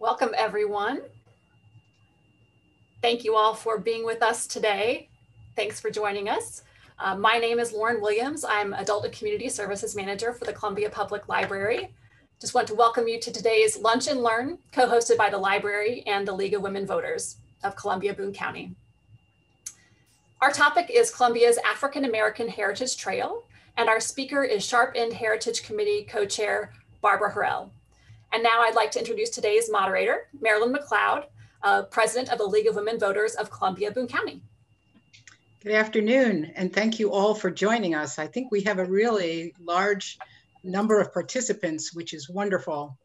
Welcome, everyone. Thank you all for being with us today. Thanks for joining us. My name is Lauren Williams. I'm Adult and Community Services Manager for the Columbia Public Library. Just want to welcome you to today's Lunch and Learn, co-hosted by the library and the League of Women Voters of Columbia, Boone County. Our topic is Columbia's African American Heritage Trail, and our speaker is Sharp End Heritage Committee co-chair Barber Harrell. And now I'd like to introduce today's moderator, Marilyn Mcleod, President of the League of Women Voters of Columbia, Boone County. Good afternoon, and thank you all for joining us. I think we have a really large number of participants, which is wonderful.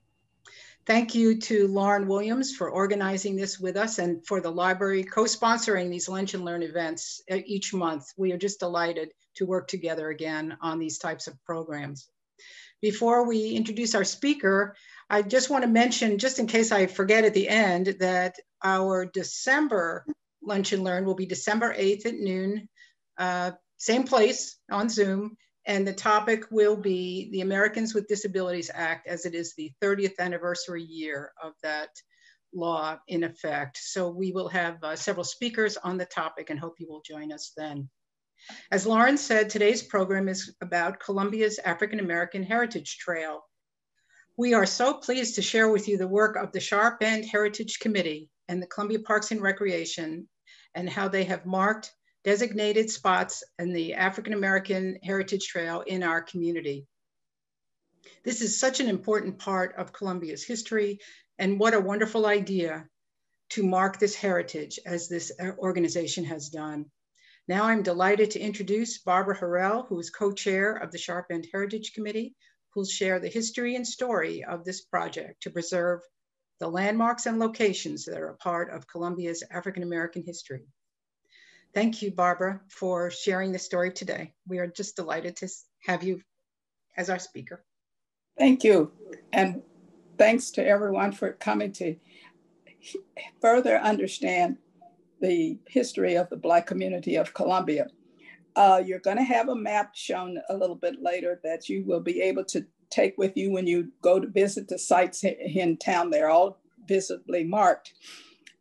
Thank you to Lauren Williams for organizing this with us and for the library co-sponsoring these Lunch and Learn events each month. We are just delighted to work together again on these types of programs. Before we introduce our speaker, I just want to mention, just in case I forget at the end, that our December Lunch and Learn will be December 8th at noon, same place on Zoom, and the topic will be the Americans with Disabilities Act, as it is the 30th anniversary year of that law in effect. So we will have several speakers on the topic and hope you will join us then. As Lauren said, today's program is about Columbia's African American Heritage Trail. We are so pleased to share with you the work of the Sharp End Heritage Committee and the Columbia Parks and Recreation and how they have marked designated spots in the African American Heritage Trail in our community. This is such an important part of Columbia's history, and what a wonderful idea to mark this heritage as this organization has done. Now I'm delighted to introduce Barbara Harrell, who is co-chair of the Sharp End Heritage Committee, who'll share the history and story of this project to preserve the landmarks and locations that are a part of Columbia's African American history. Thank you, Barbara, for sharing this story today. We are just delighted to have you as our speaker. Thank you, and thanks to everyone for coming to further understand the history of the Black community of Columbia. You're going to have a map shown a little bit later that you will be able to take with you when you go to visit the sites in town. They're all visibly marked.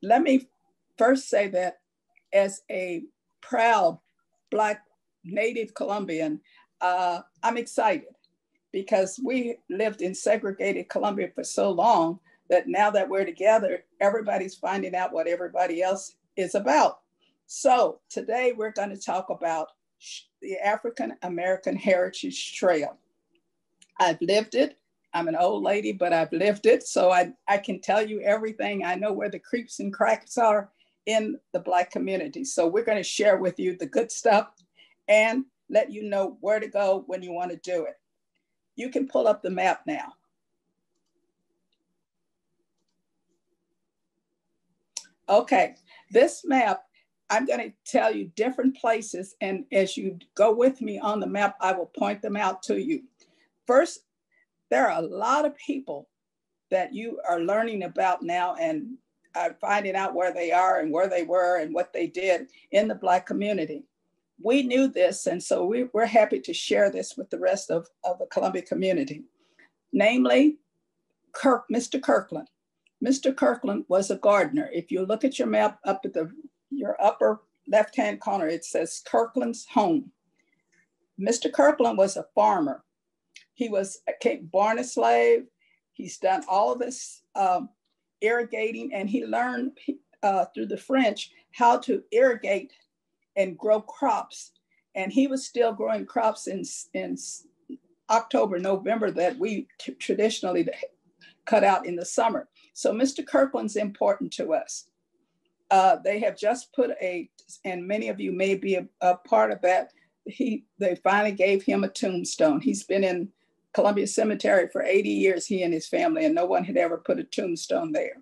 Let me first say that as a proud Black native Columbian, I'm excited because we lived in segregated Columbia for so long that now that we're together, everybody's finding out what everybody else is about. So today we're going to talk about the African American Heritage Trail. I've lived it. I'm an old lady, but I've lived it. So I can tell you everything. I know where the creeps and cracks are in the Black community. So we're going to share with you the good stuff and let you know where to go when you want to do it. You can pull up the map now. Okay, this map, I'm going to tell you different places, and as you go with me on the map, I will point them out to you. First, there are a lot of people that you are learning about now and finding out where they are and where they were and what they did in the Black community. We knew this, and so we're happy to share this with the rest of the Columbia community. Namely, Kirk Mr Kirkland. Mr. Kirkland was a gardener. If you look at your map up at your upper left-hand corner, it says Kirkland's home. Mr. Kirkland was a farmer. He was born a slave. He's done all of this irrigating, and he learned through the French how to irrigate and grow crops. And he was still growing crops in October, November that we traditionally cut out in the summer. So Mr. Kirkland's important to us. They have just put and many of you may be a part of that, they finally gave him a tombstone. He's been in Columbia Cemetery for 80 years, he and his family, and no one had ever put a tombstone there.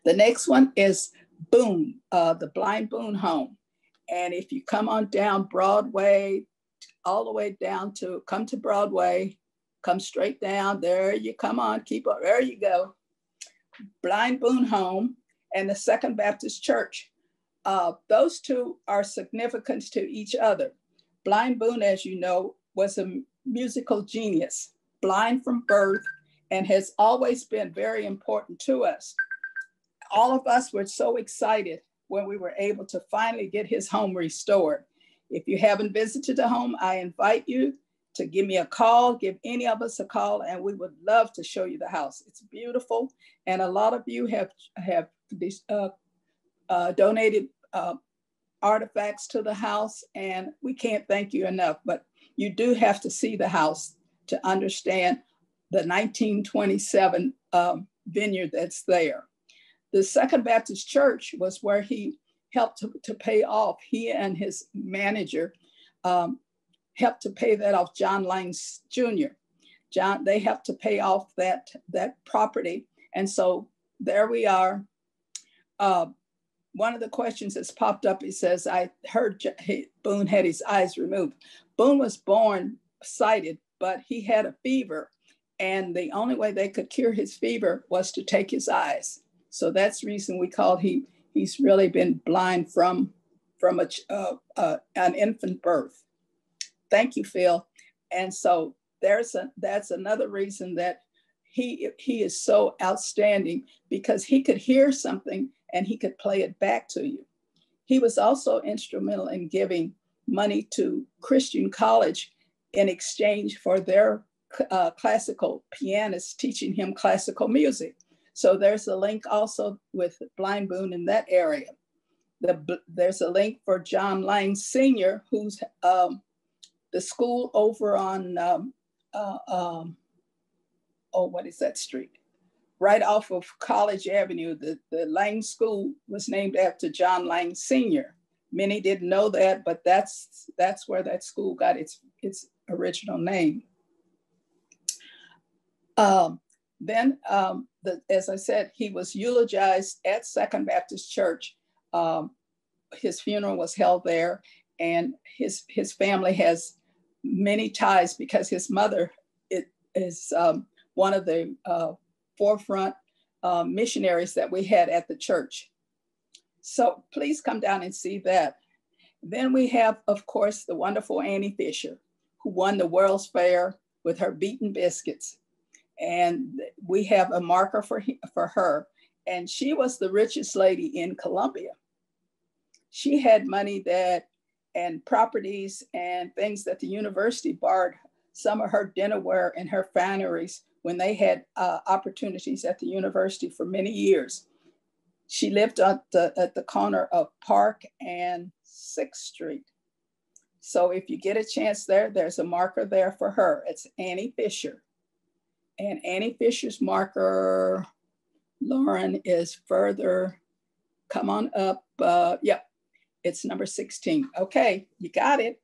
The next one is Boone, the Blind Boone home. And if you come on down Broadway, all the way down come to Broadway, come straight down, there you come on, keep up, there you go. Blind Boone home and the Second Baptist Church. Those two are significant to each other. Blind Boone, as you know, was a musical genius, blind from birth, and has always been very important to us. All of us were so excited when we were able to finally get his home restored. If you haven't visited the home, I invite you to give me a call, give any of us a call, and we would love to show you the house. It's beautiful, and a lot of you have donated artifacts to the house, and we can't thank you enough, but you do have to see the house to understand the 1927 vineyard that's there. The Second Baptist Church was where he helped to pay off. He and his manager helped to pay that off, John Langs Jr. They helped to pay off that property. And so there we are. One of the questions that's popped up, he says, I heard Boone had his eyes removed. Boone was born sighted, but he had a fever. And the only way they could cure his fever was to take his eyes. So that's the reason we called he's really been blind from an infant birth. Thank you, Phil. And so that's another reason that he is so outstanding, because he could hear something and he could play it back to you. He was also instrumental in giving money to Christian College in exchange for their classical pianist teaching him classical music. So there's a link also with Blind Boone in that area. There's a link for John Lang Sr., who's the school over on, what is that street? Right off of College Avenue. The Lang School was named after John Lang Sr. Many didn't know that, but that's where that school got its original name. As I said, he was eulogized at Second Baptist Church. His funeral was held there, and his family has many ties because his mother is one of the forefront missionaries that we had at the church. So please come down and see that. Then we have, of course, the wonderful Annie Fisher, who won the World's Fair with her beaten biscuits. And we have a marker for her. And she was the richest lady in Columbia. She had money and properties and things that the university borrowed some of her dinnerware and her fineries when they had opportunities at the university for many years. She lived at the corner of Park and 6th Street. So if you get a chance there's a marker there for her. It's Annie Fisher. And Annie Fisher's marker, Lauren, is further, come on up. Yep, it's number 16. Okay, you got it.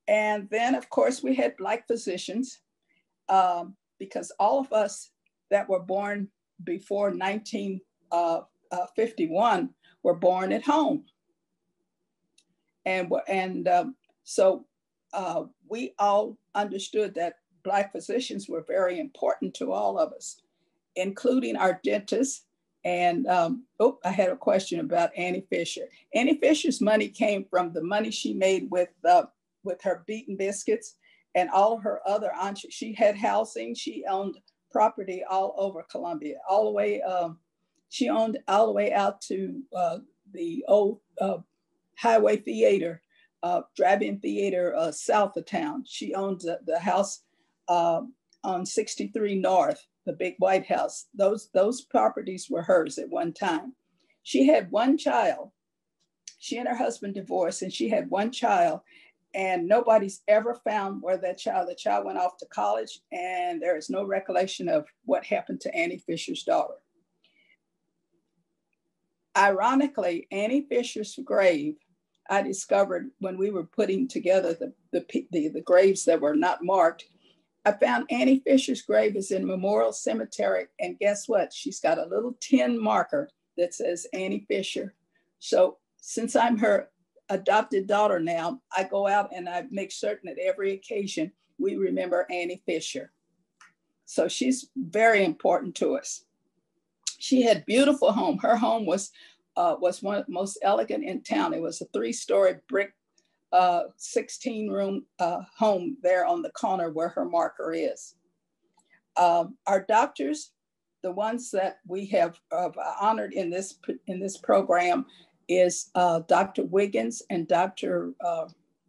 And then, of course, we had Black physicians, because all of us that were born before 1951 were born at home. So we all understood that Black physicians were very important to all of us, including our dentists. And I had a question about Annie Fisher. Annie Fisher's money came from the money she made with her beaten biscuits and all of her other, she had housing, she owned property all over Columbia, all the way, she owned all the way out to the old Highway Theater, drive-in theater south of town. She owned the house on 63 North, the big White House. Those properties were hers at one time. She had one child. She and her husband divorced, and she had one child, and nobody's ever found where the child went off to college, and there is no recollection of what happened to Annie Fisher's daughter. Ironically, Annie Fisher's grave, I discovered when we were putting together the graves that were not marked. I found Annie Fisher's grave is in Memorial Cemetery, and guess what? She's got a little tin marker that says Annie Fisher. So since I'm her adopted daughter now, I go out and I make certain that every occasion we remember Annie Fisher. So she's very important to us. She had a beautiful home. Her home was one of the most elegant in town. It was a 3-story brick 16-room home there on the corner where her marker is. Our doctors, the ones that we have honored in this program, is Dr. Wiggins and Dr.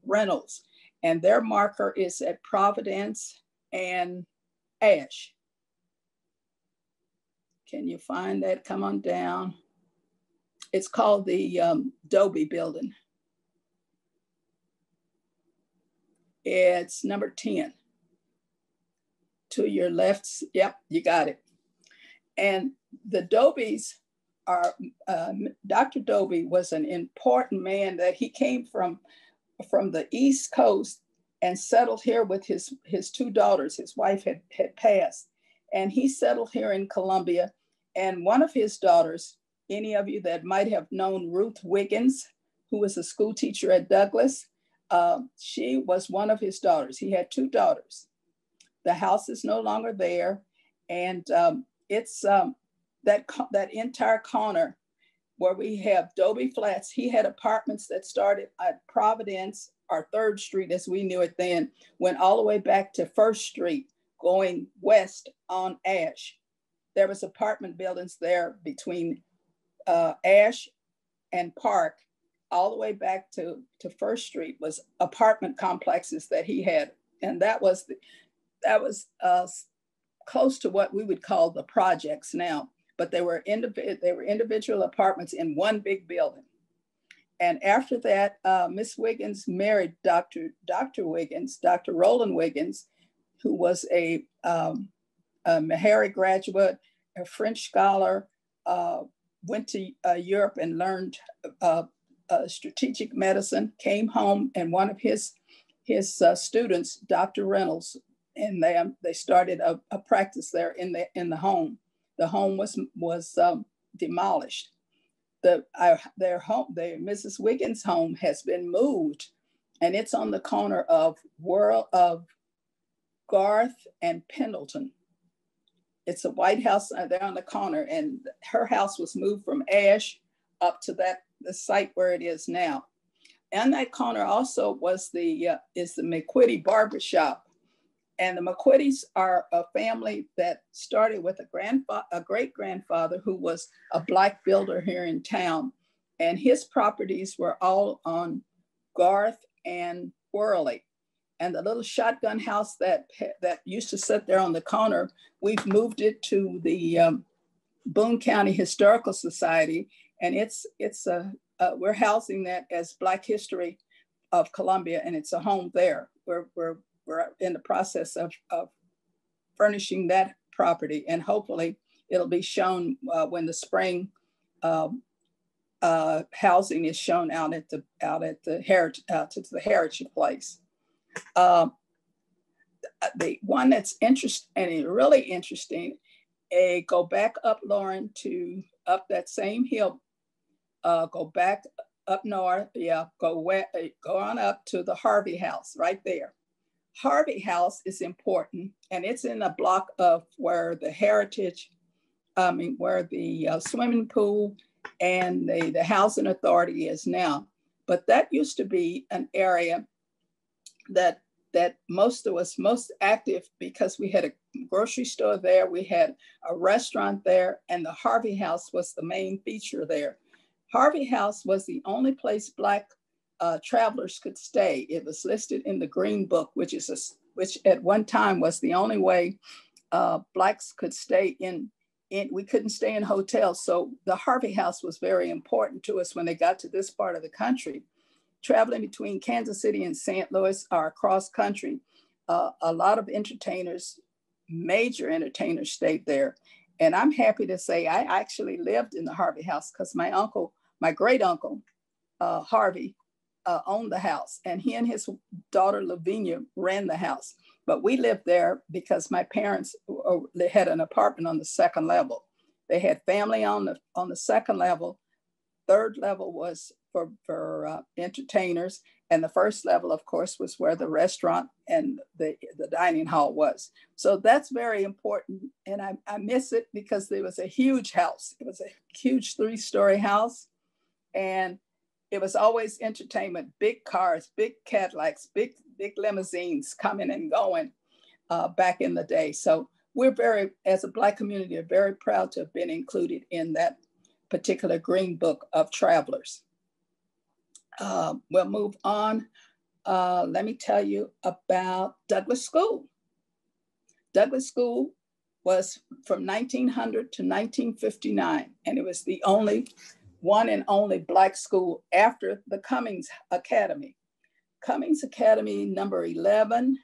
Reynolds, and their marker is at Providence and Ash. Can you find that? Come on down. It's called the Dobie building. It's number 10. To your left, yep, you got it. And the Dobies are, Dr. Dobie was an important man that he came from the East Coast and settled here with his two daughters. His wife had passed, and he settled here in Columbia. And one of his daughters, any of you that might have known Ruth Wiggins, who was a school teacher at Douglas, she was one of his daughters. He had two daughters. The house is no longer there, and it's that entire corner where we have Dobie Flats. He had apartments that started at Providence, or 3rd Street as we knew it then, went all the way back to 1st Street, going west on Ash. There was apartment buildings there between Ash and Park, all the way back to 1st Street was apartment complexes that he had. And that was close to what we would call the projects now, but they were individual apartments in one big building. And after that, Miss Wiggins married Dr. Wiggins, Dr. Roland Wiggins, who was a Meharry graduate, a French scholar, went to Europe and learned strategic medicine, came home, and one of his students, Dr. Reynolds, and they started a practice there in the home. The home was demolished. Their home, Mrs. Wiggins' home, has been moved, and it's on the corner of Garth and Pendleton. It's a white house there on the corner, and her house was moved from Ash up to the site where it is now. And that corner also was the Mcquitty barber shop. And the Mcquitties are a family that started with a great-grandfather who was a Black builder here in town. And his properties were all on Garth and Worley. And the little shotgun house that used to sit there on the corner, we've moved it to the Boone County Historical Society. And we're housing that as Black History of Columbia, and it's a home there. We're in the process of furnishing that property, and hopefully it'll be shown when the spring housing is shown out at the Heritage Place. The one that's interesting and really interesting, go back up, Lauren, to up that same hill, go back up north, go on up to the Harvey House right there. Harvey House is important, and it's in a block of where the swimming pool and the housing authority is now. But that used to be an area that most active, because we had a grocery store there, we had a restaurant there, and the Harvey House was the main feature there. Harvey House was the only place Black travelers could stay. It was listed in the Green Book, which at one time was the only way Blacks could stay in. We couldn't stay in hotels. So the Harvey House was very important to us when they got to this part of the country. Traveling between Kansas City and St. Louis or across country, a lot of entertainers, major entertainers, stayed there. And I'm happy to say I actually lived in the Harvey House because my great uncle, Harvey, owned the house, and he and his daughter Lavinia ran the house. But we lived there because my parents they had an apartment on the 2nd level. They had family on the 2nd level. 3rd level was for entertainers, and the 1st level, of course, was where the restaurant and the dining hall was. So that's very important, and I miss it because there was a huge house. It was a huge 3-story house, and it was always entertainment, big cars, big Cadillacs, big limousines coming and going back in the day. So as a Black community, are very proud to have been included in that particular Green Book of Travelers. We'll move on. Let me tell you about Douglas School. Douglas School was from 1900 to 1959, and it was the one and only Black school after the Cummings Academy. Cummings Academy number 11,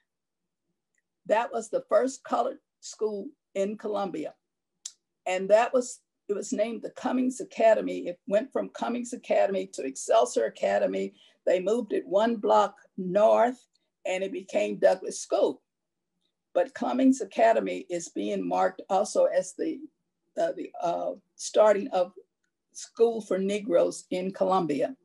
that was the first colored school in Columbia. And it was named the Cummings Academy. It went from Cummings Academy to Excelsior Academy. They moved it one block north and it became Douglas School. But Cummings Academy is being marked also as the starting of school for Negroes in Columbia.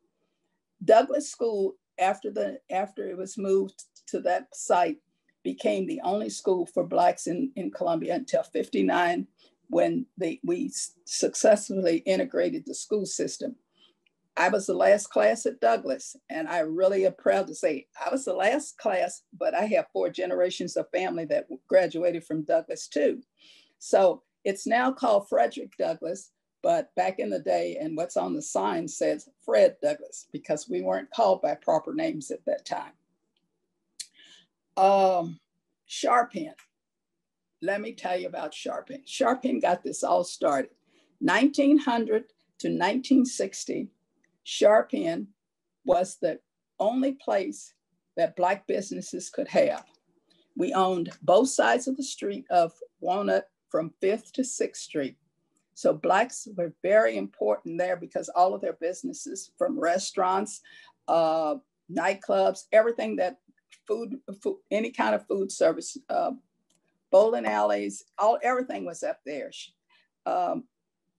Douglas School, after it was moved to that site, became the only school for Blacks in Columbia until '59, when we successfully integrated the school system. I was the last class at Douglas, and I really am proud to say I was the last class, but I have 4 generations of family that graduated from Douglas too. So it's now called Frederick Douglass, but back in the day, and what's on the sign says Fred Douglass, because we weren't called by proper names at that time. Sharpen. Let me tell you about Sharpen. Sharpen got this all started. 1900 to 1960, Sharpen was the only place that Black businesses could have. We owned both sides of the street of Walnut from 5th to 6th Street. So Blacks were very important there because all of their businesses, from restaurants, nightclubs, everything that food, any kind of food service, bowling alleys, everything was up there.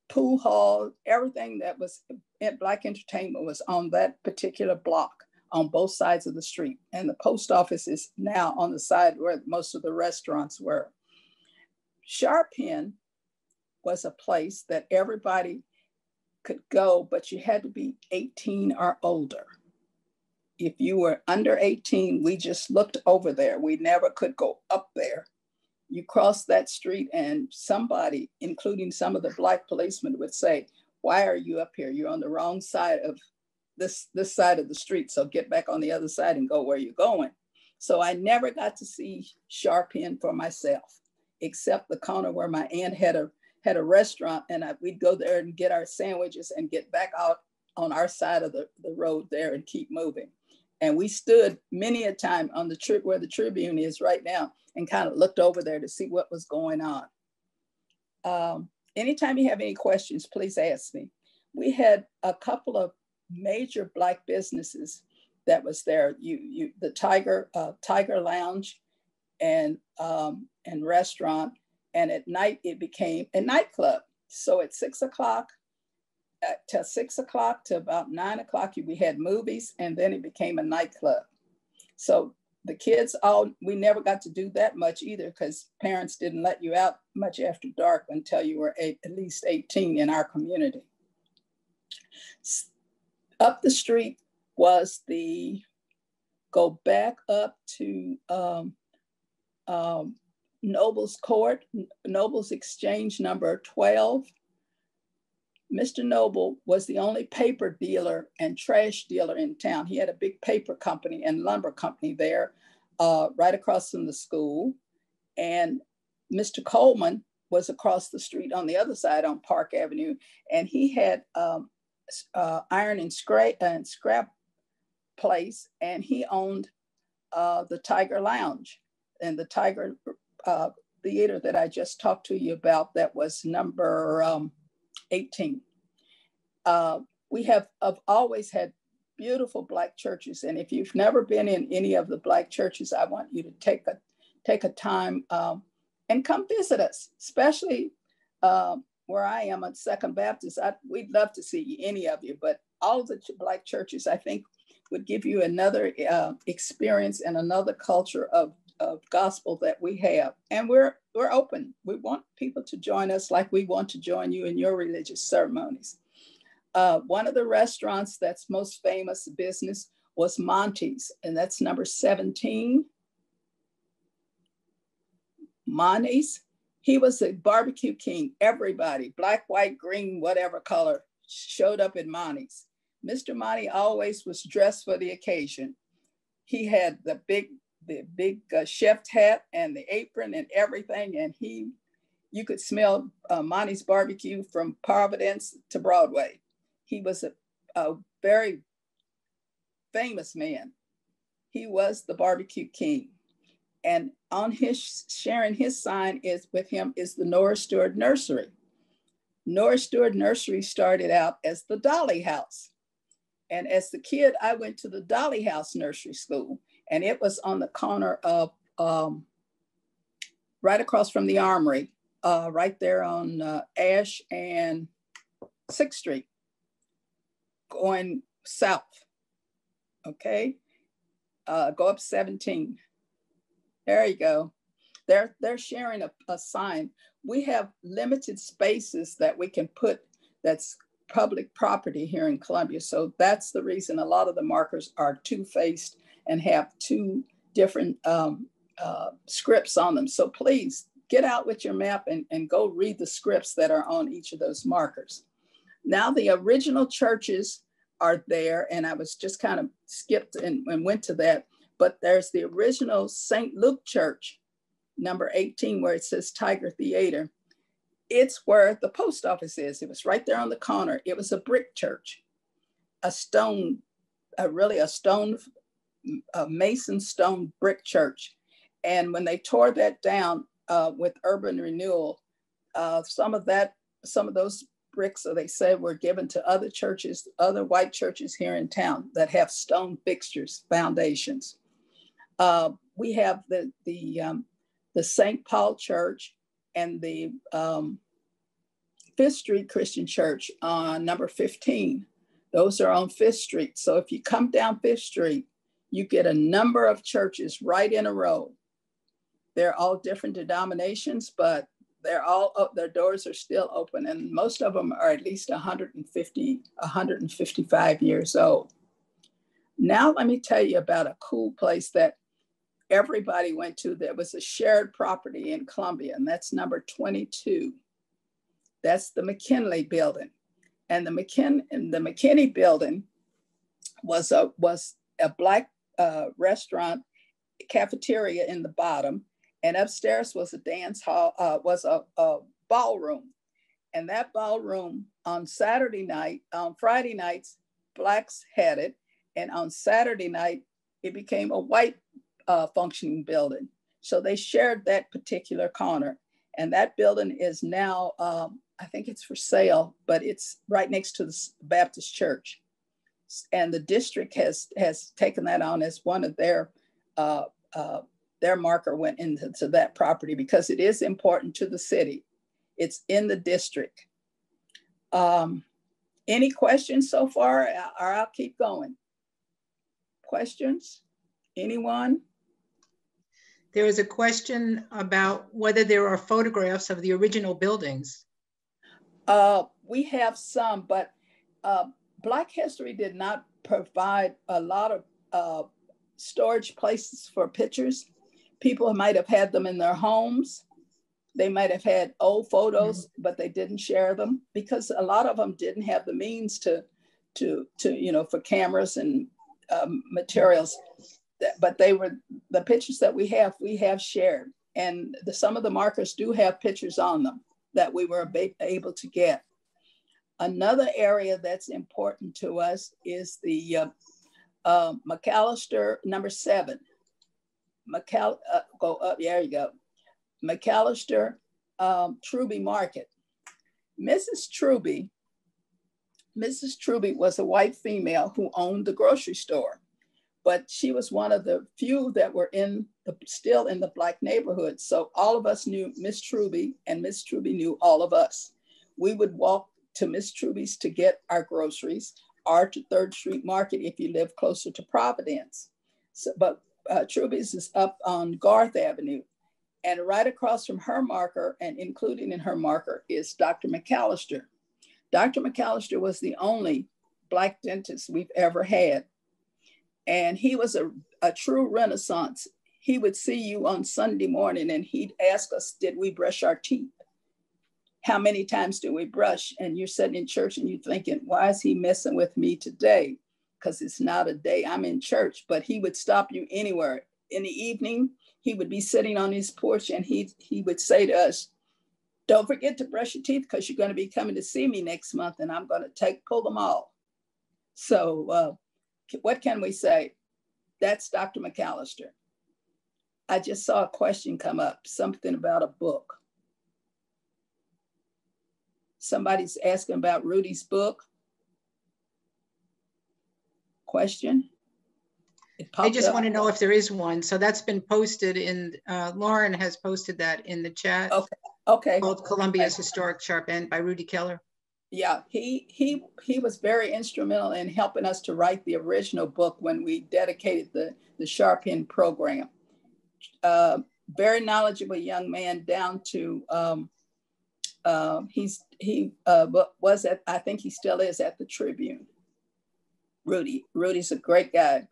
Pool hall, everything that was in Black entertainment was on that particular block on both sides of the street. And the post office is now on the side where most of the restaurants were. Sharpen was a place that everybody could go, but you had to be 18 or older. If you were under 18, we just looked over there. We never could go up there. You crossed that street and somebody, including some of the Black policemen, would say, "Why are you up here? You're on the wrong side of this side of the street. So get back on the other side and go where you're going." So I never got to see Sharpen for myself, except the corner where my aunt had a restaurant, and we'd go there and get our sandwiches and get back out on our side of the road there and keep moving. And we stood many a time on the trip where the Tribune is right now and kind of looked over there to see what was going on. Anytime you have any questions, please ask me. We had a couple of major Black businesses that was there. The Tiger Lounge and restaurant. And at night it became a nightclub. So at 6 o'clock, till 6 o'clock to about 9 o'clock, we had movies, and then it became a nightclub. So the kids we never got to do that much either, because parents didn't let you out much after dark until you were at least 18 in our community. Up the street was go back up to Noble's Court, Noble's Exchange number 12. Mr. Noble was the only paper dealer and trash dealer in town. He had a big paper company and lumber company there, right across from the school. And Mr. Coleman was across the street on the other side on Park Avenue. And he had iron and scrap place, and he owned the Tiger Lounge and the Tiger Theater that I just talked to you about. That was number 18. I've always had beautiful Black churches, and if you've never been in any of the Black churches, I want you to take a time and come visit us, especially where I am at Second Baptist. We'd love to see any of you, but all of the Black churches, I think, would give you another experience and another culture of gospel that we have. And we're open. We want people to join us like we want to join you in your religious ceremonies. One of the restaurants that's most famous business was Monty's, and that's number 17. Monty's. He was a barbecue king. Everybody, black, white, green, whatever color, showed up at Monty's. Mr. Monty always was dressed for the occasion. He had the big chef hat and the apron and everything. And you could smell Monty's barbecue from Providence to Broadway. He was a very famous man. He was the barbecue king. And on his sharing his sign is with him is the Norris Stewart Nursery. Norris Stewart Nursery started out as the Dolly House. And as the kid, I went to the Dolly House Nursery School, and it was on the corner of right across from the Armory, right there on Ash and 6th Street, going south. Okay, go up 17. There you go. They're sharing a sign. We have limited spaces that we can put that's public property here in Columbia. So that's the reason a lot of the markers are two-faced and have two different scripts on them. So please get out with your map and go read the scripts that are on each of those markers. Now the original churches are there, and I was just kind of skipped and went to that. But there's the original St. Luke Church, number 18, where it says Tiger Theater. It's where the post office is. It was right there on the corner. It was a brick church, a mason stone brick church. And when they tore that down with urban renewal, some of those bricks, they said, were given to other churches, other white churches here in town that have stone fixtures, foundations. We have the St. Paul Church and the 5th Street Christian Church on number 15. Those are on 5th Street. So if you come down 5th Street, you get a number of churches right in a row. They're all different denominations, but they're all up, their doors are still open, and most of them are at least 150, 155 years old. Now let me tell you about a cool place that everybody went to that was a shared property in Columbia, and that's number 22. That's the McKinley building. And the McKinney building was a black restaurant, cafeteria in the bottom, and upstairs was a dance hall, was a ballroom. And that ballroom on Friday nights, blacks had it. And on Saturday night, it became a white functioning building. So they shared that particular corner. And that building is now, I think it's for sale, but it's right next to the Baptist church. And the district has taken that on as one of their marker went into that property because it is important to the city. It's in the district. Any questions so far, or I'll keep going? Questions? Anyone? There is a question about whether there are photographs of the original buildings. We have some, but Black History did not provide a lot of storage places for pictures. People might have had them in their homes. They might have had old photos, but they didn't share them because a lot of them didn't have the means to for cameras and materials. But they were the pictures that we have shared, and some of the markers do have pictures on them that we were able to get. Another area that's important to us is the Mcallister number 7. Go up, there you go. Mcallister Truby Market. Mrs. Truby was a white female who owned the grocery store, but she was one of the few that were still in the Black neighborhood. So all of us knew Miss Truby, and Miss Truby knew all of us. We would walk to Miss Truby's to get our groceries, or to 3rd Street Market if you live closer to Providence. So, but Truby's is up on Garth Avenue. And right across from her marker, and including in her marker, is Dr. Mcallister. Dr. Mcallister was the only Black dentist we've ever had. And he was a true Renaissance. he would see you on Sunday morning and he'd ask us, did we brush our teeth? How many times do we brush? And you're sitting in church and you're thinking, why is he messing with me today? Because it's not a day I'm in church. But he would stop you anywhere. In the evening, he would be sitting on his porch and he would say to us, don't forget to brush your teeth because you're going to be coming to see me next month and I'm going to pull them all. So what can we say? That's Dr. Mcallister. I just saw a question come up, something about a book. Somebody's asking about Rudy's book. Question? I just want to know if there is one. So that's been posted in, Lauren has posted that in the chat. Okay. Called Columbia's Historic Sharp End by Rudy Keller. Yeah, he was very instrumental in helping us to write the original book when we dedicated the Sharp End program. Very knowledgeable young man down to, he was at, I think he still is at the Tribune. Rudy's a great guy.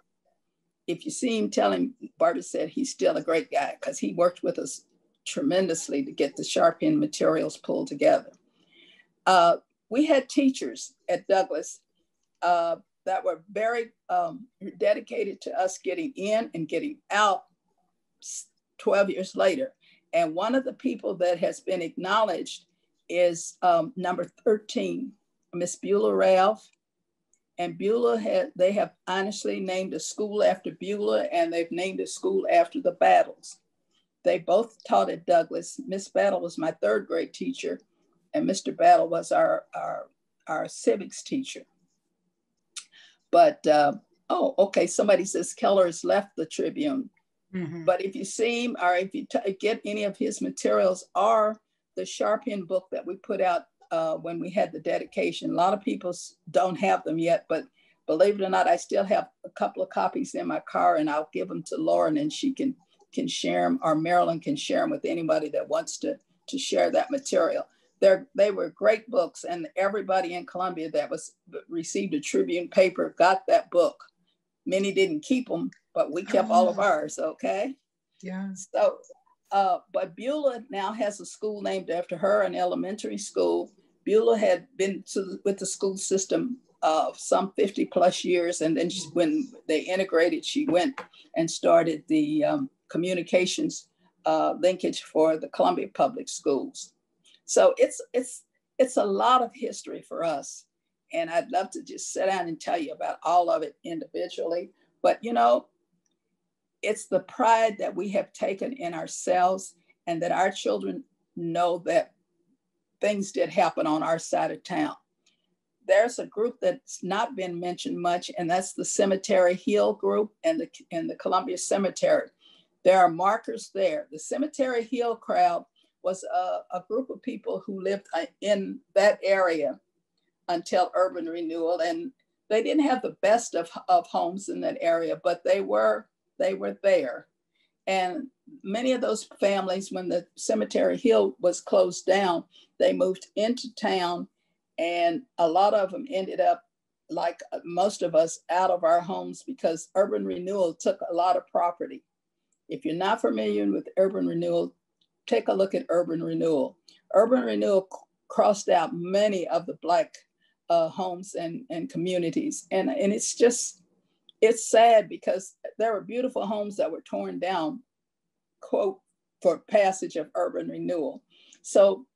If you see him, tell him, Barber said he's still a great guy because he worked with us tremendously to get the Sharp End materials pulled together. We had teachers at Douglas that were very dedicated to us getting in and getting out 12 years later. And one of the people that has been acknowledged is number 13, Miss Beulah Ralph. And Beulah they have honestly named a school after Beulah, and they've named a school after the Battles. They both taught at Douglas. Miss Battle was my third grade teacher, and Mr. Battle was our civics teacher. But, oh, okay, somebody says Keller has left the Tribune. Mm-hmm. But if you see him, or if you get any of his materials, or the Sharp End book that we put out when we had the dedication. A lot of people don't have them yet, but believe it or not, I still have a couple of copies in my car, and I'll give them to Lauren and she can share them, or Marilyn can share them with anybody that wants to share that material. They were great books, and everybody in Columbia that received a Tribune paper got that book. Many didn't keep them, but we kept all of ours, okay? Yeah. So, but Beulah now has a school named after her, an elementary school. Beulah had been with the school system some 50 plus years. And then when they integrated, she went and started the communications linkage for the Columbia Public Schools. So it's a lot of history for us. And I'd love to just sit down and tell you about all of it individually. But, you know, it's the pride that we have taken in ourselves, and that our children know that things did happen on our side of town. There's a group that's not been mentioned much, and that's the Cemetery Hill group and the Columbia Cemetery. There are markers there. The Cemetery Hill crowd was a group of people who lived in that area until urban renewal, and they didn't have the best of homes in that area, but they were there. And many of those families, when the Cemetery Hill was closed down, they moved into town, and a lot of them ended up, like most of us, out of our homes because urban renewal took a lot of property. If you're not familiar with urban renewal, take a look at urban renewal. Urban renewal crossed out many of the Black homes and communities. And it's sad because there were beautiful homes that were torn down, quote, for passage of urban renewal. So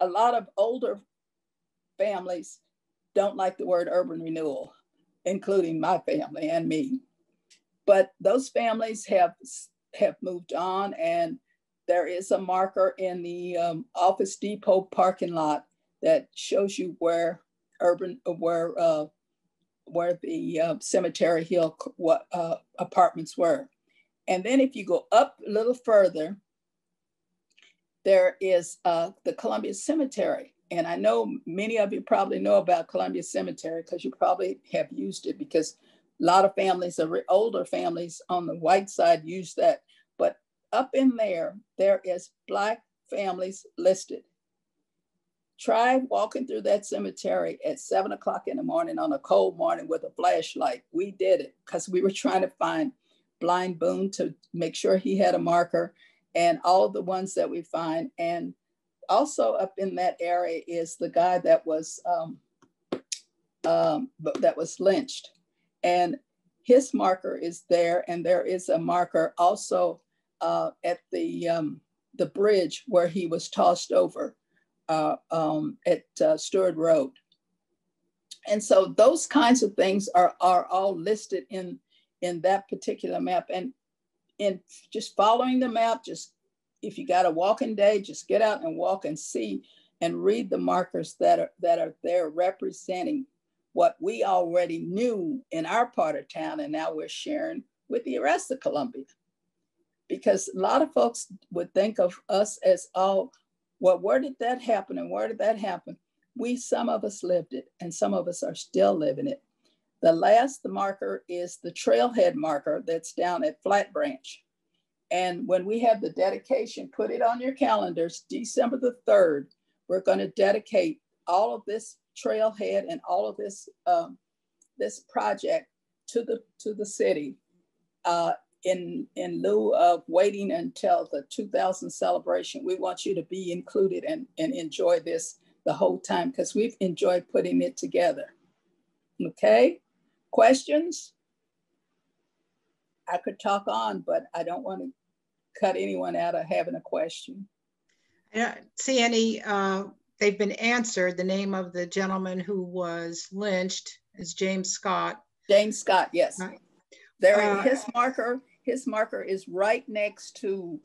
a lot of older families don't like the word urban renewal, including my family and me. But those families have moved on, and there is a marker in the Office Depot parking lot that shows you where the Cemetery Hill apartments were. And then if you go up a little further, there is the Columbia Cemetery. And I know many of you probably know about Columbia Cemetery because you probably have used it, because a lot of families, older families on the white side, use that. But up in there is Black families listed. Try walking through that cemetery at 7 o'clock in the morning on a cold morning with a flashlight. We did it because we were trying to find blind Boone to make sure he had a marker, and all of the ones that we find. And also up in that area is the guy that was lynched, and his marker is there. And there is a marker also at the bridge where he was tossed over at Stewart Road. And so those kinds of things are all listed in that particular map. And in just following the map, just if you got a walking day, just get out and walk and see and read the markers that are there representing what we already knew in our part of town, and now we're sharing with the rest of Columbia. Because a lot of folks would think of us as, oh, well, where did that happen and where did that happen? Some of us lived it, and some of us are still living it. The last marker is the Trailhead Marker that's down at Flat Branch. And when we have the dedication, put it on your calendars, December the 3rd, we're going to dedicate all of this trailhead and all of this this project to the city in lieu of waiting until the 2000 celebration. We want you to be included and enjoy this the whole time, because we've enjoyed putting it together. Okay, questions? I could talk on, but I don't want to cut anyone out of having a question. I don't see any, they've been answered. The name of the gentleman who was lynched is James Scott. James Scott, yes. There, his marker is right next to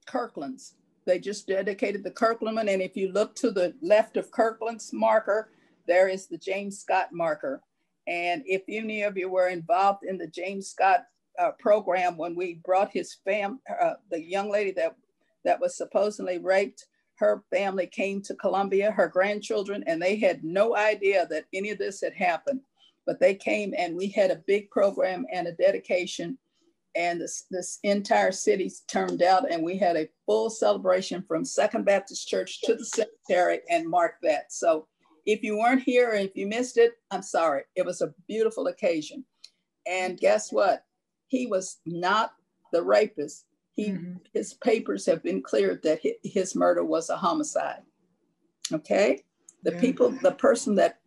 Kirkland's. They just dedicated the Kirkland one, and if you look to the left of Kirkland's marker, there is the James Scott marker. And if any of you were involved in the James Scott program when we brought his the young lady that was supposedly raped, her family came to Columbia, her grandchildren, and they had no idea that any of this had happened. But they came, and we had a big program and a dedication, and this entire city turned out, and we had a full celebration from Second Baptist Church to the cemetery and marked that. So if you weren't here or if you missed it, I'm sorry. It was a beautiful occasion. And guess what? He was not the rapist. His papers have been cleared that his murder was a homicide. Okay? The person that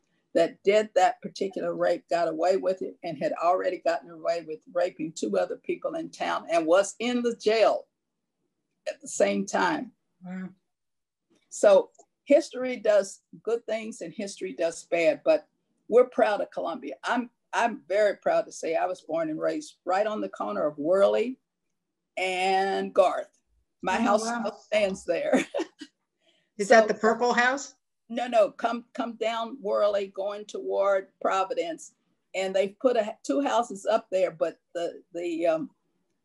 did that particular rape got away with it and had already gotten away with raping 2 other people in town and was in the jail at the same time. Wow. So history does good things and history does bad, but we're proud of Columbia. I'm very proud to say I was born and raised right on the corner of Worley and Garth. My house still stands there. Is that the purple house? No, come down Worley going toward Providence, and they've put 2 houses up there, but the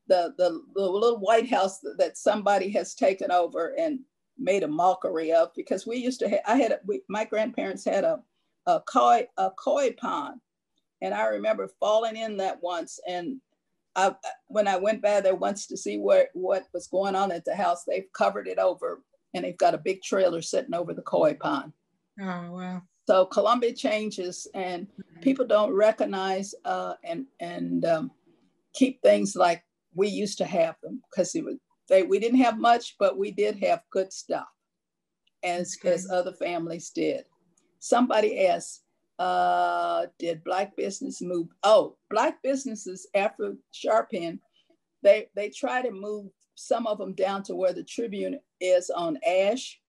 little white house that somebody has taken over and made a mockery of, because we used to my grandparents had a koi pond, and I remember falling in that once, and when I went by there once to see what was going on at the house, they've covered it over, and they've got a big trailer sitting over the koi pond. Oh, wow. So Columbia changes, and people don't recognize and keep things like we used to have them, because we didn't have much, but we did have good stuff, as other families did. Somebody asked, did Black business move? Oh, Black businesses after Sharpin, they try to move some of them down to where the Tribune is on Ash,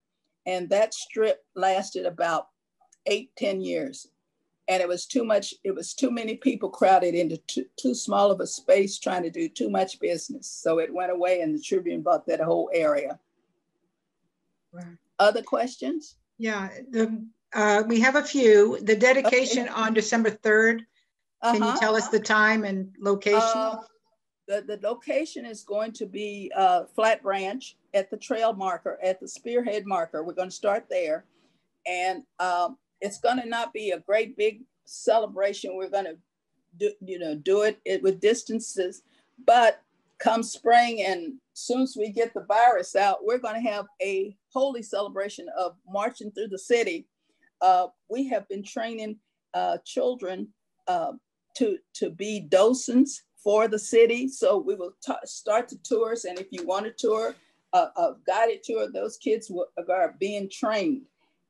and that strip lasted about 8-10 years, and it was too much. It was too many people crowded into too small of a space trying to do too much business, so it went away, and the Tribune bought that whole area. Wow. Other questions? Yeah, we have a few. The dedication on December 3rd. Can you tell us the time and location? The location is going to be Flat Branch at the trail marker, at the spearhead marker. We're going to start there. And it's going to not be a great big celebration. We're going to do it with distances. But come spring, and soon as we get the virus out, we're going to have a holy celebration of marching through the city. We have been training children to be docents for the city. So we will start the tours. And if you want a tour, a guided tour, those kids are being trained.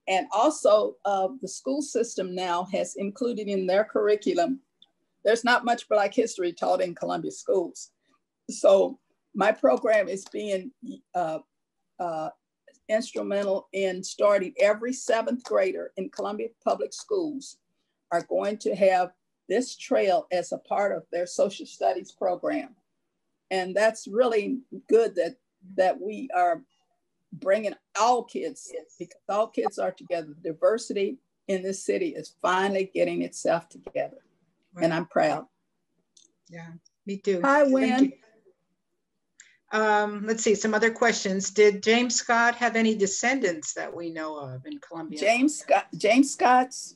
And also the school system now has included in their curriculum, there's not much Black history taught in Columbia schools. So my program is being instrumental in starting every 7th grader in Columbia Public Schools are going to have this trail as a part of their social studies program. And that's really good that we are bringing all kids, because all kids are together. Diversity in this city is finally getting itself together. Right. And I'm proud. Yeah, me too. Hi, Wynn. Let's see, some other questions. Did James Scott have any descendants that we know of in Columbia? James Scott's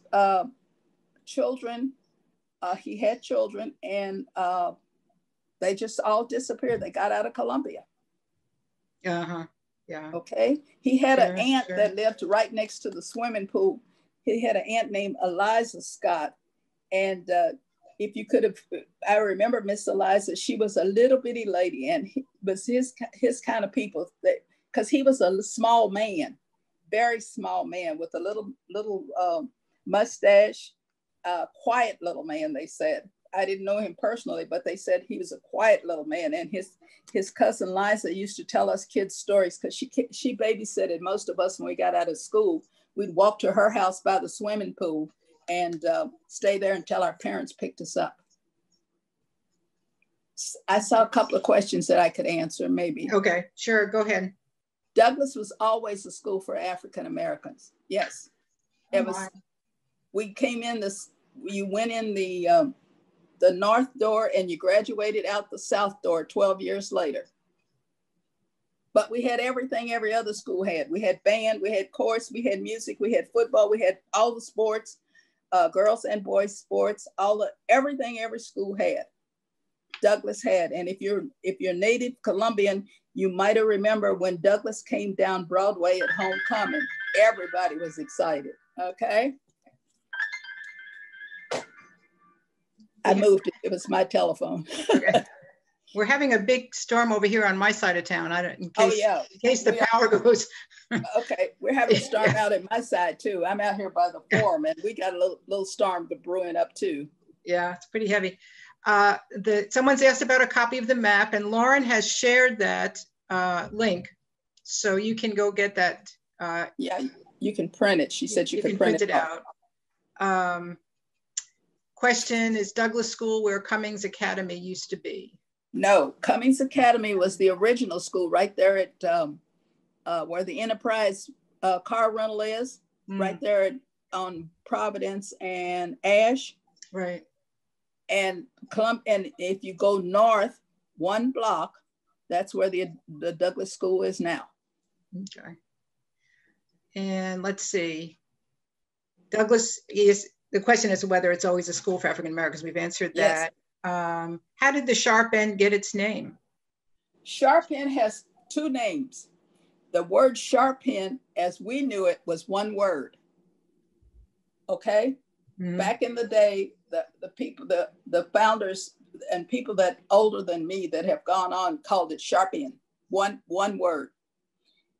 children, he had children, and they just all disappeared. They got out of Columbia. Yeah. Okay. He had an aunt that lived right next to the swimming pool. He had an aunt named Eliza Scott. And if you could have, I remember Miss Eliza, she was a little bitty lady, and he was his kind of people, because he was a small man, very small man with a little mustache, quiet little man, they said. I didn't know him personally, but they said he was a quiet little man. And his cousin Liza used to tell us kids stories, because she babysitted most of us when we got out of school. We'd walk to her house by the swimming pool and stay there until our parents picked us up. I saw a couple of questions that I could answer, maybe. Okay, sure, go ahead. Douglas was always a school for African Americans. Yes, it was. We came in you went in the north door and you graduated out the south door 12 years later. But we had everything every other school had. We had band, we had chorus, we had music, we had football, we had all the sports, girls and boys sports, everything every school had. Douglas had. And if you're native Columbian, you might have remembered when Douglas came down Broadway at Homecoming, everybody was excited, okay? I moved it. It was my telephone. Okay. We're having a big storm over here on my side of town. In case the power goes. Okay, we're having a storm out at my side too. I'm out here by the forum, and we got a little storm brewing up too. Yeah, it's pretty heavy. Someone's asked about a copy of the map, and Lauren has shared that link, so you can go get that. Yeah, you can print it. She said you can print it out. Question, is Douglas School where Cummings Academy used to be? No, Cummings Academy was the original school right there at where the Enterprise car rental is, right there on Providence and Ash. Right. And if you go north 1 block, that's where the Douglas School is now. Okay. And let's see. Douglas is, the question is whether it's always a school for African Americans. We've answered that. Yes. How did the Sharp End get its name? Sharp End has 2 names. The word Sharp End, as we knew it, was 1 word. Okay? Back in the day, the people, the founders and people that older than me that have gone on called it Sharp End, one word.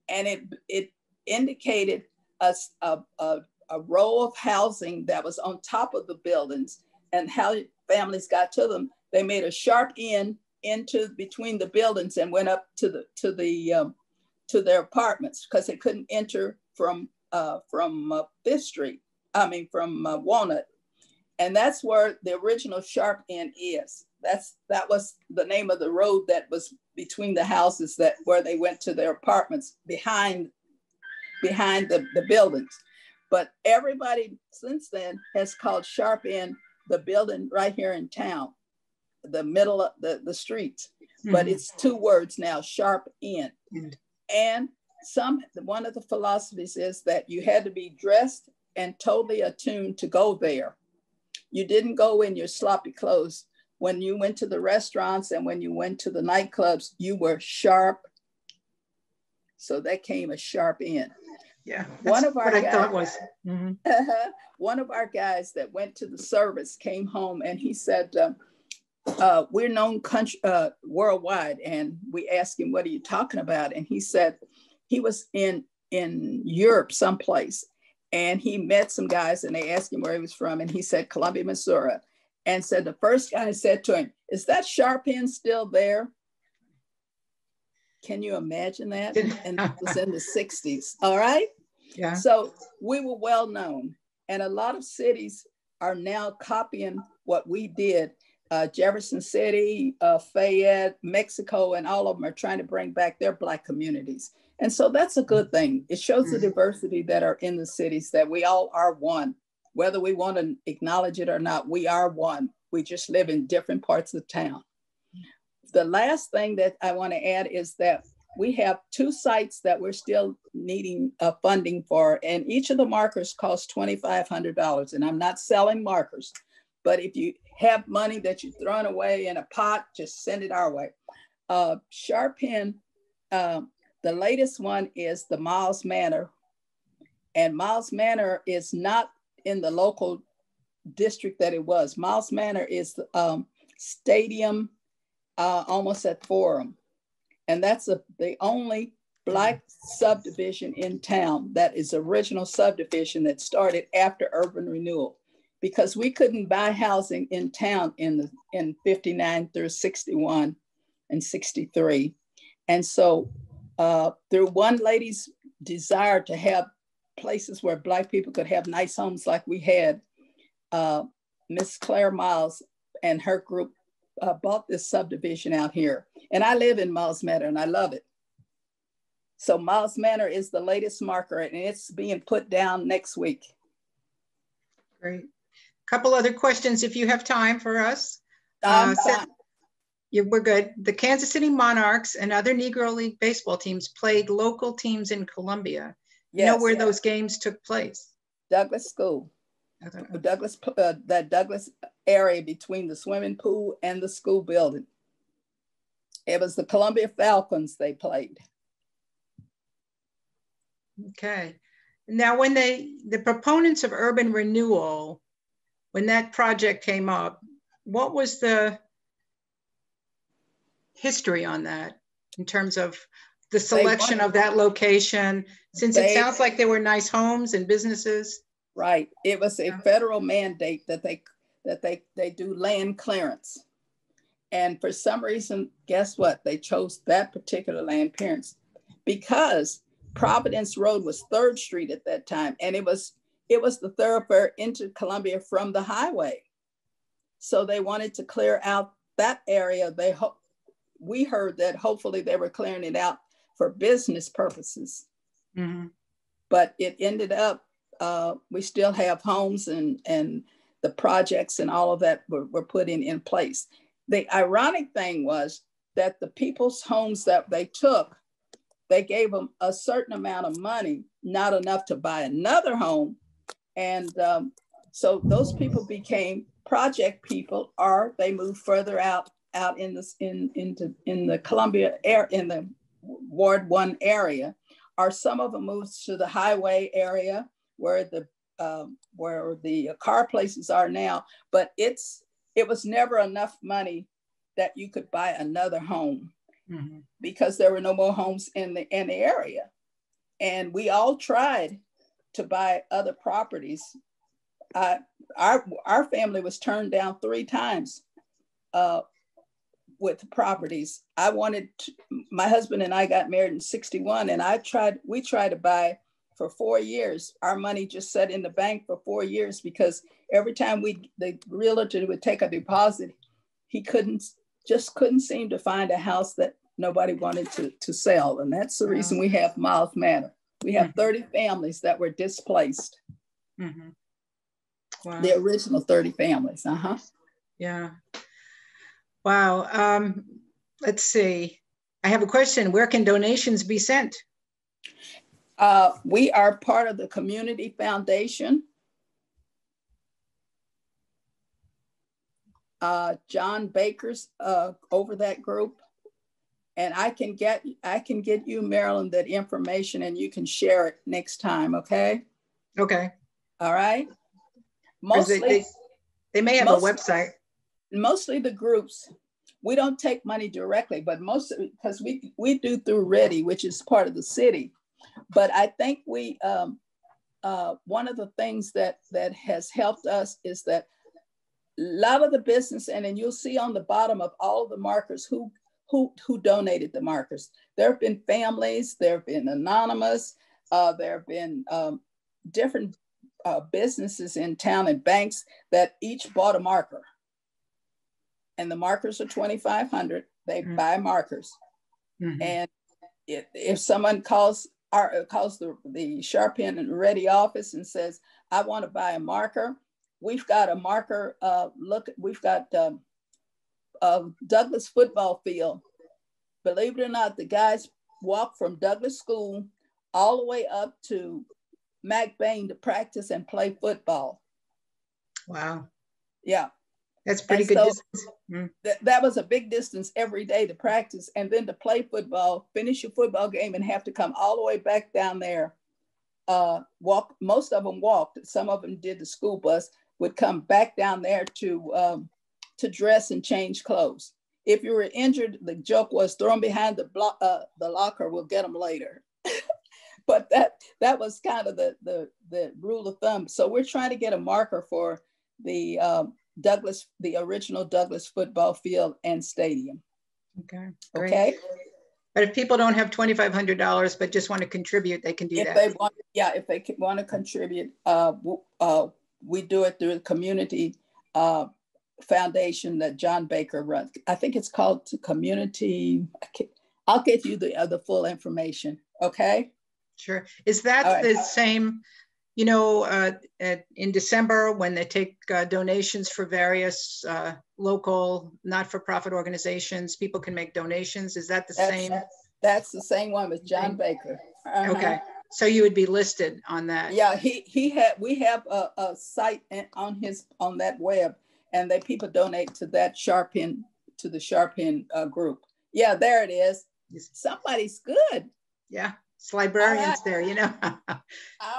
And it indicated a row of housing that was on top of the buildings, and how families got to them. They made a sharp end into between the buildings and went up to their apartments, because they couldn't enter from 5th Street. I mean, from Walnut. And that's where the original Sharp End is. That was the name of the road that was between the houses where they went to their apartments behind the buildings. But everybody since then has called Sharp End the building right here in town, the middle of the streets. But it's 2 words now, Sharp End. And one of the philosophies is that you had to be dressed and totally attuned to go there. You didn't go in your sloppy clothes. When you went to the restaurants and when you went to the nightclubs, you were sharp. So that came a Sharp End. Yeah, one of our guys, I thought was. One of our guys that went to the service came home and he said, we're known country, worldwide. And we asked him, what are you talking about? And he said he was in Europe someplace, and he met some guys, and they asked him where he was from. And he said, Columbia, Missouri. And said, the first guy said to him, is that sharp end still there? Can you imagine that? And it was in the 60s, all right? Yeah. So we were well known. And a lot of cities are now copying what we did. Jefferson City, Fayette, Mexico, and all of them are trying to bring back their Black communities. And so that's a good thing. It shows the diversity that are in the cities, that we all are one. Whether we want to acknowledge it or not, we are one. We just live in different parts of town. The last thing that I want to add is that we have 2 sites that we're still needing funding for, and each of the markers costs $2,500. And I'm not selling markers, but if you have money that you're throwing away in a pot, just send it our way. Sharp pen, the latest one is the Miles Manor, and Miles Manor is not in the local district that it was. Miles Manor is the stadium almost at Forum. And that's the only Black subdivision in town that is original subdivision that started after urban renewal, because we couldn't buy housing in town in 59 through 61 and 63. And so through one lady's desire to have places where Black people could have nice homes like we had, Miss Claire Miles and her group bought this subdivision out here. And I live in Miles Manor and I love it. So Miles Manor is the latest marker, and it's being put down next week. Great. Couple other questions if you have time for us. Yeah, we're good. The Kansas City Monarchs and other Negro League baseball teams played local teams in Columbia. You know where those games took place? Douglas School. Douglas, that Douglas area between the swimming pool and the school building. It was the Columbia Falcons they played. Okay. Now, when the proponents of urban renewal, when that project came up, what was the history on that in terms of the selection of that location? Since it sounds like there were nice homes and businesses. Right. It was a federal mandate that they do land clearance. And for some reason, guess what? They chose that particular land clearance because Providence Road was 3rd Street at that time. And it was the thoroughfare into Columbia from the highway. So they wanted to clear out that area. We heard that hopefully they were clearing it out for business purposes. Mm-hmm. But it ended up, we still have homes and the projects and all of that were put in place. The ironic thing was that the people's homes that they took, they gave them a certain amount of money, not enough to buy another home. And so those people became project people, or they moved further out in the Columbia area, in the Ward 1 area, or some of them moved to the highway area where the car places are now. But it was never enough money that you could buy another home, mm-hmm. because there were no more homes in the area. And we all tried to buy other properties. Our family was turned down 3 times with properties. My husband and I got married in 61, and we tried to buy for 4 years. Our money just sat in the bank for 4 years because every time the realtor would take a deposit, he couldn't seem to find a house that nobody wanted to sell. And that's the reason we have Miles Manor. We have 30 families that were displaced. Mm-hmm. Wow. The original 30 families. Uh-huh. Yeah. Wow. Let's see. I have a question. Where can donations be sent? We are part of the Community Foundation. John Baker's over that group. And I can get you, Marilyn, that information, and you can share it next time, okay? Okay. All right. Mostly, they may have a website. mostly the groups, we don't take money directly, but mostly because we do through Ready, which is part of the city. But I think we, one of the things that has helped us is that a lot of the business, and then you'll see on the bottom of all of the markers who donated the markers. There have been families, there have been anonymous, there have been different businesses in town and banks that each bought a marker. And the markers are $2,500. They buy markers. And if someone calls the Sharpen and Ready office and says, I want to buy a marker, we've got a marker, we've got Douglas football field. Believe it or not, the guys walk from Douglas School all the way up to McBain to practice and play football. Wow. Yeah. That's pretty good distance. That was a big distance every day to practice, and then to play football, finish your football game and have to come all the way back down there. Walk. Most of them walked. Some of them did the school bus, would come back down there to dress and change clothes. If you were injured, the joke was throw them behind the locker, we'll get them later. But that was kind of the rule of thumb. So we're trying to get a marker for the original Douglas football field and stadium. Okay. Great. Okay. But if people don't have $2,500 but just want to contribute, they can do that. If they want to contribute, we do it through the community foundation that John Baker runs. I think it's called Community. I'll get you the full information. Okay. Sure. Is that the same? You know, in December, when they take donations for various local not-for-profit organizations, people can make donations. Is that the same? That's the same one with John Baker. Okay, so you would be listed on that. Yeah, we have a site on that web, and people donate to that Sharpen group. Yeah, there it is. Somebody's good. Yeah. It's librarians there, you know.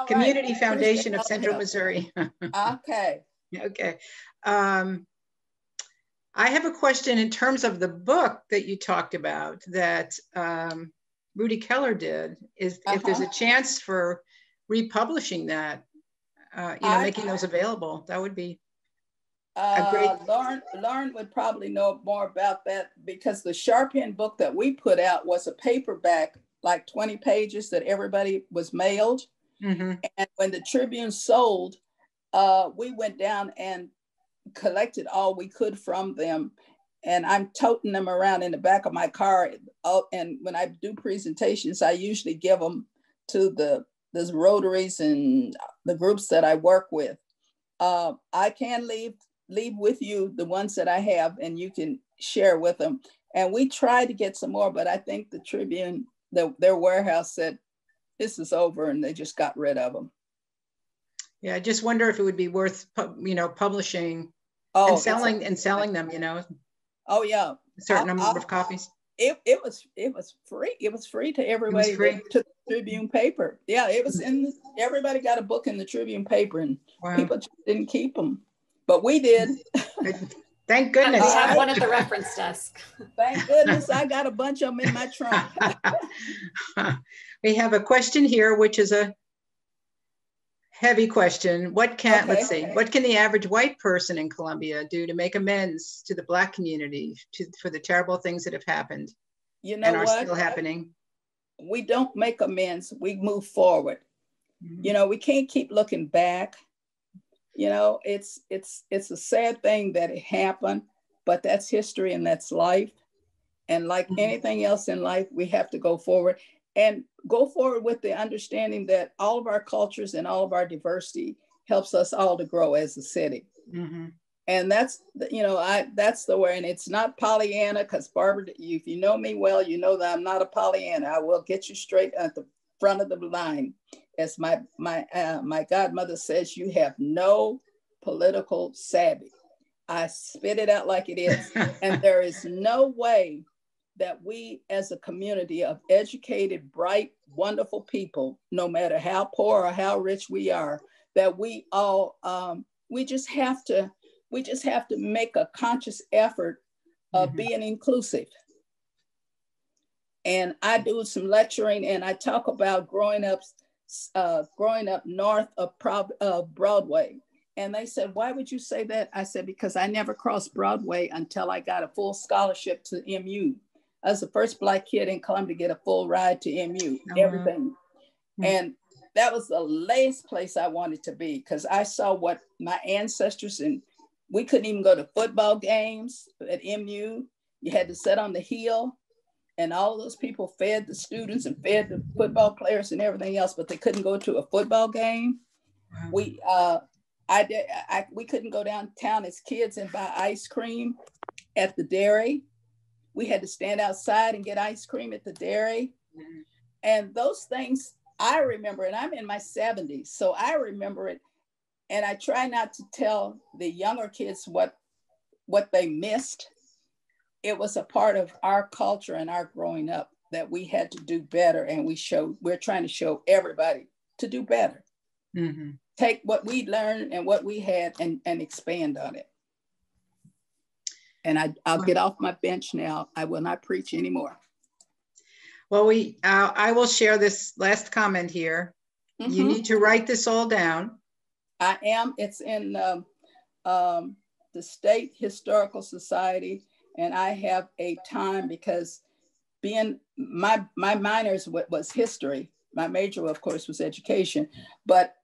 Community Foundation of Central Missouri. Okay. Okay. I have a question in terms of the book that you talked about that Rudy Keller did. If there's a chance for republishing that, making those available, that would be a great. Lauren would probably know more about that, because the Sharpen book that we put out was a paperback, like 20 pages that everybody was mailed. And when the Tribune sold, we went down and collected all we could from them. And I'm toting them around in the back of my car. And when I do presentations, I usually give them to the Rotaries and the groups that I work with. I can leave with you the ones that I have, and you can share with them. And we tried to get some more, but I think the Tribune, their warehouse said, this is over, and they just got rid of them. Yeah, I just wonder if it would be worth, publishing and selling them, Oh yeah, a certain number of copies. It was free. It was free to everybody that took the Tribune paper. Yeah, it was everybody got a book in the Tribune paper, and people just didn't keep them, but we did. Thank goodness. We have one at the reference desk. Thank goodness I got a bunch of them in my trunk. We have a question here, which is a heavy question. Let's see, what can the average white person in Columbia do to make amends to the Black community for the terrible things that have happened and are still happening? We don't make amends, we move forward. We can't keep looking back. It's a sad thing that it happened, but that's history and that's life. And like anything else in life, we have to go forward with the understanding that all of our cultures and all of our diversity helps us all to grow as a city. And that's, that's the way, and it's not Pollyanna, because Barber, if you know me well, you know that I'm not a Pollyanna. I will get you straight at the front of the line. As my godmother says, you have no political savvy. I spit it out like it is. And there is no way that we as a community of educated, bright, wonderful people, no matter how poor or how rich we are, that we all, we just have to we just have to make a conscious effort of being inclusive. And I do some lecturing, and I talk about growing up north of Broadway. And they said, why would you say that? I said, because I never crossed Broadway until I got a full scholarship to MU. I was the first Black kid in Columbia to get a full ride to MU, everything. And that was the last place I wanted to be, because I saw what my ancestors, and we couldn't even go to football games at MU. You had to sit on the hill, and all of those people fed the students and fed the football players and everything else, but they couldn't go to a football game. Wow. We couldn't go downtown as kids and buy ice cream at the dairy. We had to stand outside and get ice cream at the dairy. And those things I remember, and I'm in my 70s, so I remember it. And I try not to tell the younger kids what they missed. It was a part of our culture and our growing up that we had to do better. And we're trying to show everybody to do better. Take what we learned and what we had and expand on it. And I'll get off my bench now. I will not preach anymore. Well, I will share this last comment here. You need to write this all down. I am. It's in the State Historical Society, and I have a time, because being my minor was history. My major, of course, was education, but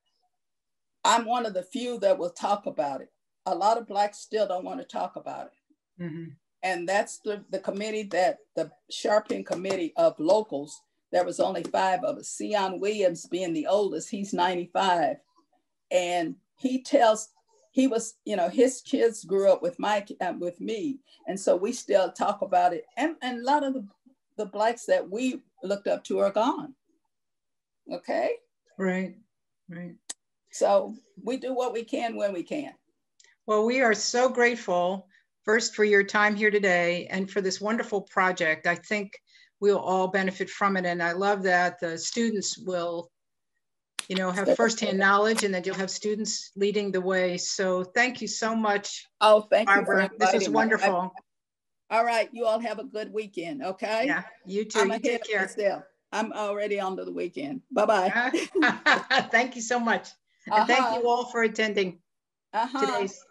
I'm one of the few that will talk about it. A lot of Blacks still don't want to talk about it. And that's the committee, that the Sharping Committee of Locals. There was only 5 of us. Sion Williams being the oldest, he's 95. And he was, his kids grew up with me. And so we still talk about it. And a lot of the Blacks that we looked up to are gone. Okay? Right. So we do what we can when we can. Well, we are so grateful, first, for your time here today and for this wonderful project. I think we'll all benefit from it. And I love that the students will, have firsthand knowledge, and that you'll have students leading the way. So thank you so much. Oh, thank Barbara. You. This was wonderful. All right. You all have a good weekend. Okay. Yeah, you too. You take care. I'm already on to the weekend. Bye-bye. Thank you so much. And thank you all for attending today's.